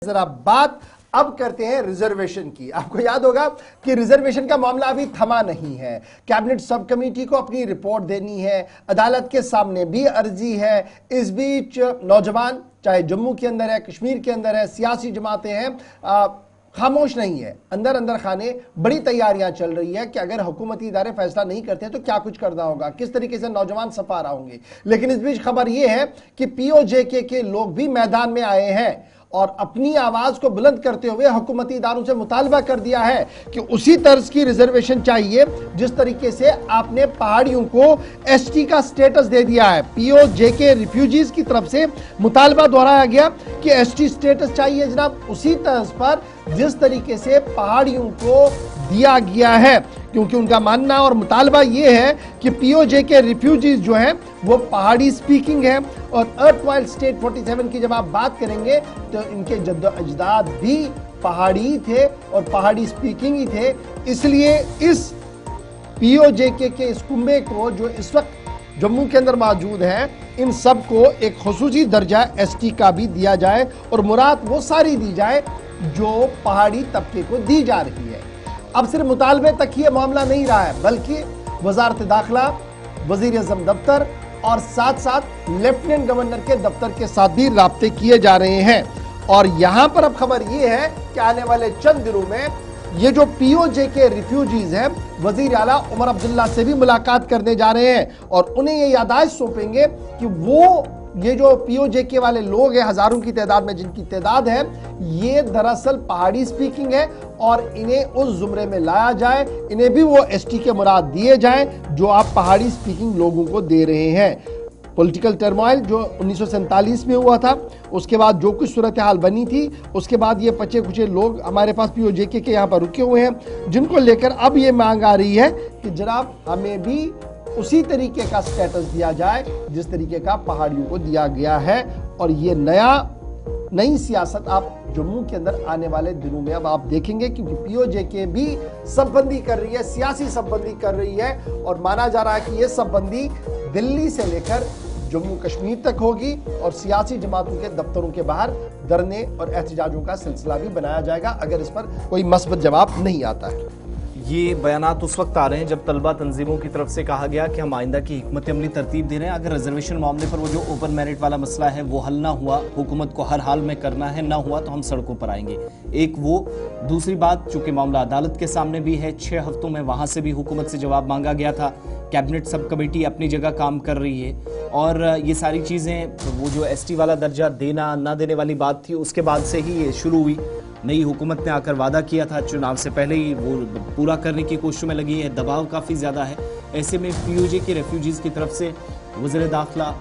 जरा बात अब करते हैं रिजर्वेशन की। आपको याद होगा कि रिजर्वेशन का मामला अभी थमा नहीं है। कैबिनेट सब कमेटी को अपनी रिपोर्ट देनी है, अदालत के सामने भी अर्जी है। इस बीच नौजवान, चाहे जम्मू के अंदर है, कश्मीर के अंदर है, सियासी जमातें हैं, खामोश नहीं है। अंदर अंदर खाने बड़ी तैयारियां चल रही है कि अगर हुकूमती इदारे फैसला नहीं करते तो क्या कुछ करना होगा, किस तरीके से नौजवान सफारा होंगे। लेकिन इस बीच खबर यह है कि पीओजेके के लोग भी मैदान में आए हैं और अपनी आवाज को बुलंद करते हुए हुकूमती इदारों से मुतालबा कर दिया है कि उसी तर्ज की रिजर्वेशन चाहिए जिस तरीके से आपने पहाड़ियों को एसटी का स्टेटस दे दिया है। पीओजेके रिफ्यूजीज की तरफ से मुतालबा दोहराया गया कि एसटी स्टेटस चाहिए जनाब, उसी तर्ज पर जिस तरीके से पहाड़ियों को दिया गया है, क्योंकि उनका मानना और मुतालबा यह है कि पीओजेके रिफ्यूजीज जो हैं वो पहाड़ी स्पीकिंग है। और अर्थवाइल स्टेट 47 की जब आप बात करेंगे तो इनके जद्दोजहद भी पहाड़ी थे और पहाड़ी स्पीकिंग ही थे। इसलिए इस पीओजेके के इस कुंबे को जो इस वक्त जम्मू के अंदर मौजूद है, इन सब को एक खुसूसी दर्जा एसटी का भी दिया जाए और मुराद वो सारी दी जाए जो पहाड़ी तबके को दी जा रही है। अब सिर्फ मुतालबे तक ही मामला नहीं रहा है, बल्कि वजारत दाखिला, वजीर आज़म दफ्तर और साथ साथ लेफ्टिनेंट गवर्नर के दफ्तर के साथ भी राब्ते किए जा रहे हैं। और यहां पर अब खबर यह है कि आने वाले चंद दिनों में ये जो पीओजेके रिफ्यूजीज हैं, वजीर आला उमर अब्दुल्ला से भी मुलाकात करने जा रहे हैं और उन्हें ये यादाश्त सौंपेंगे कि वो ये जो पीओजेके वाले लोग हैं, हजारों की तादाद में जिनकी तादाद है, ये दरअसल पहाड़ी स्पीकिंग है और इन्हें उस जुमरे में लाया जाए, इन्हें भी वो एसटी के मुराद दिए जाएं जो आप पहाड़ी स्पीकिंग लोगों को दे रहे हैं। पॉलिटिकल टर्मोइल जो 1947 में हुआ था, उसके बाद जो कुछ सूरत हाल बनी थी, उसके बाद ये बचे कुछ लोग हमारे पास पीओजेके के यहाँ पर रुके हुए हैं, जिनको लेकर अब ये मांग आ रही है कि जनाब हमें भी उसी तरीके का स्टेटस दिया जाए जिस तरीके का पहाड़ियों को दिया गया है। और ये नई सियासत आप जम्मू के अंदर आने वाले दिनों में अब आप देखेंगे, क्योंकि पीओजेके भी सबबंदी कर रही है, सियासी सबबंदी कर रही है और माना जा रहा है कि यह सबबंदी दिल्ली से लेकर जम्मू कश्मीर तक होगी और सियासी जमातों के दफ्तरों के बाहर धरने और एहतजाजों का सिलसिला भी बनाया जाएगा अगर इस पर कोई मस्बत जवाब नहीं आता है। ये बयानात उस वक्त आ रहे हैं जब तलबा तंजीमों की तरफ से कहा गया कि हम आइंदा की हिकमत अमली तरतीब दे रहे हैं। अगर रिजर्वेशन मामले पर वो जो ओपन मेरिट वाला मसला है वो हल ना हुआ, हुकूमत को हर हाल में करना है, ना हुआ तो हम सड़कों पर आएंगे। एक वो, दूसरी बात चूंकि मामला अदालत के सामने भी है, 6 हफ्तों में वहां से भी हुकूमत से जवाब मांगा गया था। कैबिनेट सब कमेटी अपनी जगह काम कर रही है और ये सारी चीज़ें, वो जो एसटी वाला दर्जा देना ना देने वाली बात थी, उसके बाद से ही ये शुरू हुई। नई हुकूमत ने आकर वादा किया था, चुनाव से पहले ही वो पूरा करने की कोशिशों में लगी है। दबाव काफ़ी ज़्यादा है। ऐसे में पीओजेके रिफ्यूजीज़ की तरफ से वज़ीर दाखिला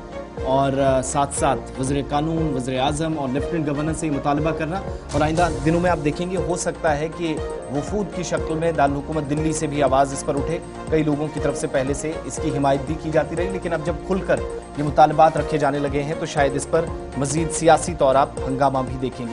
और साथ साथ वज़ीर कानून, वज़ीर आज़म और लेफ्टिनेंट गवर्नर से मुतालबा करना, और आइंदा दिनों में आप देखेंगे हो सकता है कि वफूद की शक्ल में दारुल हुकूमत दिल्ली से भी आवाज़ इस पर उठे। कई लोगों की तरफ से पहले से इसकी हिमायत भी की जाती रही, लेकिन अब जब खुलकर ये मुतालबात रखे जाने लगे हैं तो शायद इस पर मज़ीद सियासी तौर आप हंगामा भी देखेंगे।